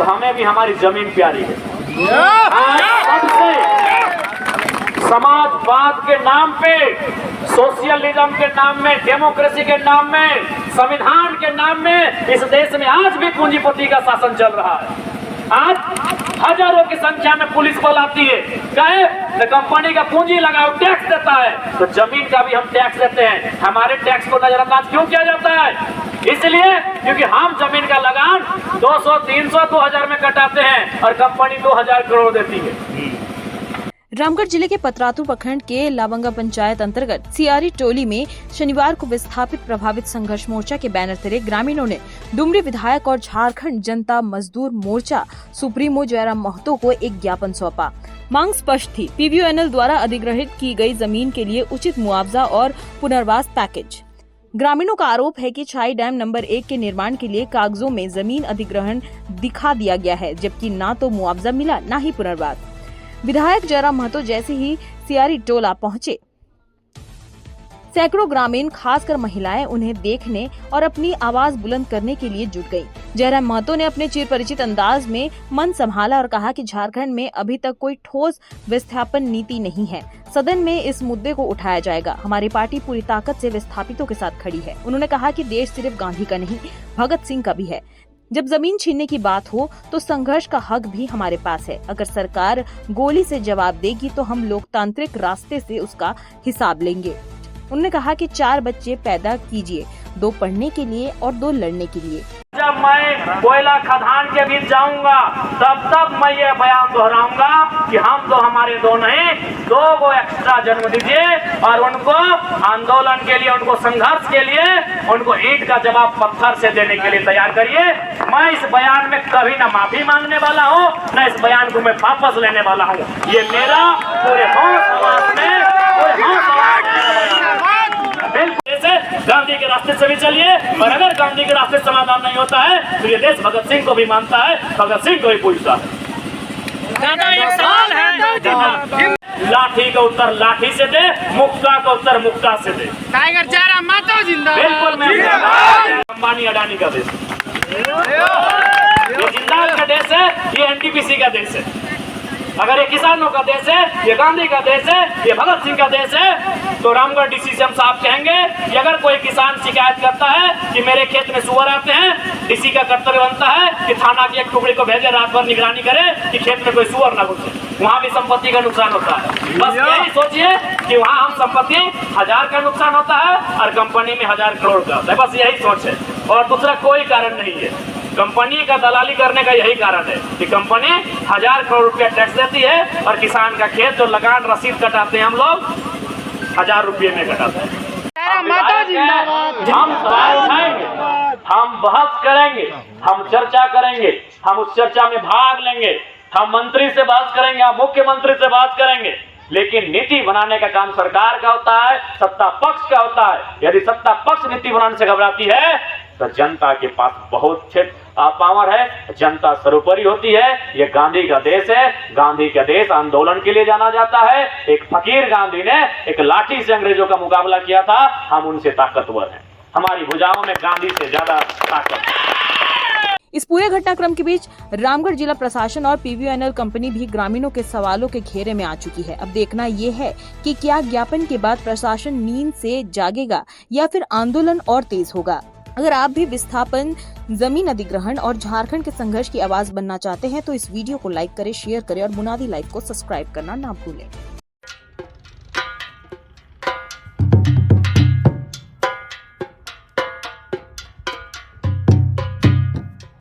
तो हमें भी हमारी जमीन प्यारी है। सबसे समाजवाद के नाम पे, सोशलिज्म के नाम में, डेमोक्रेसी के नाम में, संविधान के नाम में इस देश में आज भी पूंजीपति का शासन चल रहा है। आज हजारों की संख्या में पुलिस बल आती है, कहे तो कंपनी का पूंजी लगाओ, टैक्स देता है, तो जमीन का भी हम टैक्स देते हैं। हमारे टैक्स को नजरअंदाज क्यों किया जाता है? इसलिए क्योंकि हम जमीन का लगान 200, 300, 2000 में कटाते हैं और कंपनी 2000 करोड़ देती है। रामगढ़ जिले के पतरातू प्रखंड के लावंगा पंचायत अंतर्गत सियारी टोली में शनिवार को विस्थापित प्रभावित संघर्ष मोर्चा के बैनर तले ग्रामीणों ने डुमरी विधायक और झारखंड जनता मजदूर मोर्चा सुप्रीमो जयराम महतो को एक ज्ञापन सौंपा। मांग स्पष्ट थी, पीवीओएनएल द्वारा अधिग्रहित की गई जमीन के लिए उचित मुआवजा और पुनर्वास पैकेज। ग्रामीणों का आरोप है कि छाई डैम नंबर 1 के निर्माण के लिए कागजों में जमीन अधिग्रहण दिखा दिया गया है, जबकि न तो मुआवजा मिला न ही पुनर्वास। विधायक जयराम महतो जैसे ही सियारी टोला पहुंचे, सैकड़ों ग्रामीण खासकर महिलाएं उन्हें देखने और अपनी आवाज बुलंद करने के लिए जुट गईं। जयराम महतो ने अपने चिरपरिचित अंदाज में मन संभाला और कहा कि झारखंड में अभी तक कोई ठोस विस्थापन नीति नहीं है। सदन में इस मुद्दे को उठाया जाएगा। हमारी पार्टी पूरी ताकत से विस्थापितों के साथ खड़ी है। उन्होंने कहा कि देश सिर्फ गांधी का नहीं, भगत सिंह का भी है। जब जमीन छीनने की बात हो तो संघर्ष का हक भी हमारे पास है। अगर सरकार गोली से जवाब देगी तो हम लोकतांत्रिक रास्ते से उसका हिसाब लेंगे। उन्होंने कहा कि 4 बच्चे पैदा कीजिए, 2 पढ़ने के लिए और 2 लड़ने के लिए। जब मैं कोयला खदान के बीच जाऊंगा तब मैं ये बयान दोहराऊंगा कि हम तो हमारे 2 नहीं, 2 को एक्स्ट्रा जन्म दीजिए और उनको आंदोलन के लिए, उनको संघर्ष के लिए, उनको ईंट का जवाब पत्थर से देने के लिए तैयार करिए। मैं इस बयान में कभी न माफी मांगने वाला हूँ, न इस बयान को मैं वापस लेने वाला हूँ। ये मेरा पूरे समाज में गांधी के रास्ते से भी चलिए, और अगर गांधी के रास्ते समाधान नहीं होता है तो ये देश भगत सिंह को भी मानता है, भगत सिंह को भी पूछता है। एक सवाल है, लाठी का उत्तर लाठी से दे, मुक्का का उत्तर मुक्का से दे। टाइगर जयराम महतो जिंदाबाद। बिल्कुल, मैं अंबानी अडानी का देश, ये जिंदाल का देश है, ये एनटीपीसी का देश है। अगर ये किसानों का देश है, ये गांधी का देश है, ये भगत सिंह का देश है, तो रामगढ़ डीसी से हम साहब कहेंगे कि अगर कोई किसान शिकायत करता है कि मेरे खेत में सुअर आते हैं, डीसी का कर्तव्य बनता है कि थाना की एक टुकड़ी को भेजे, रात भर निगरानी करे कि खेत में कोई सुअर ना घुसे। वहाँ भी संपत्ति का नुकसान होता है। बस यही सोचिए कि वहाँ हम संपत्ति 1000 का नुकसान होता है और कंपनी में 1000 करोड़ का होता है। बस यही सोच है और दूसरा कोई कारण नहीं है। कंपनी का दलाली करने का यही कारण है कि कंपनी 1000 करोड़ रुपया टैक्स देती है और किसान का खेत जो लगान रसीद कटाते हैं हम लोग 1000 रुपये में कटाते हैं। हम सवाल उठाएंगे, हम बहस करेंगे, हम चर्चा करेंगे, हम उस चर्चा में भाग लेंगे, हम मंत्री से बहस करेंगे, हम मुख्यमंत्री से बहस करेंगे, लेकिन नीति बनाने का काम सरकार का होता है, सत्ता पक्ष का होता है। यदि सत्ता पक्ष नीति बनाने से घबराती है तो जनता के पास बहुत पावर है, जनता सर्वोपरि होती है। ये गांधी का देश है, गांधी का देश आंदोलन के लिए जाना जाता है। एक फकीर गांधी ने एक लाठी से अंग्रेजों का मुकाबला किया था, हम उनसे ताकतवर हैं, हमारी भुजाओं में गांधी से ज्यादा ताकत है। इस पूरे घटनाक्रम के बीच रामगढ़ जिला प्रशासन और पीवीओएनएल कंपनी भी ग्रामीणों के सवालों के घेरे में आ चुकी है। अब देखना ये है कि क्या ज्ञापन के बाद प्रशासन नींद से जागेगा या फिर आंदोलन और तेज होगा। अगर आप भी विस्थापन, जमीन अधिग्रहण और झारखंड के संघर्ष की आवाज बनना चाहते हैं तो इस वीडियो को लाइक करें, शेयर करें और मुनादी लाइव को सब्सक्राइब करना ना भूलें।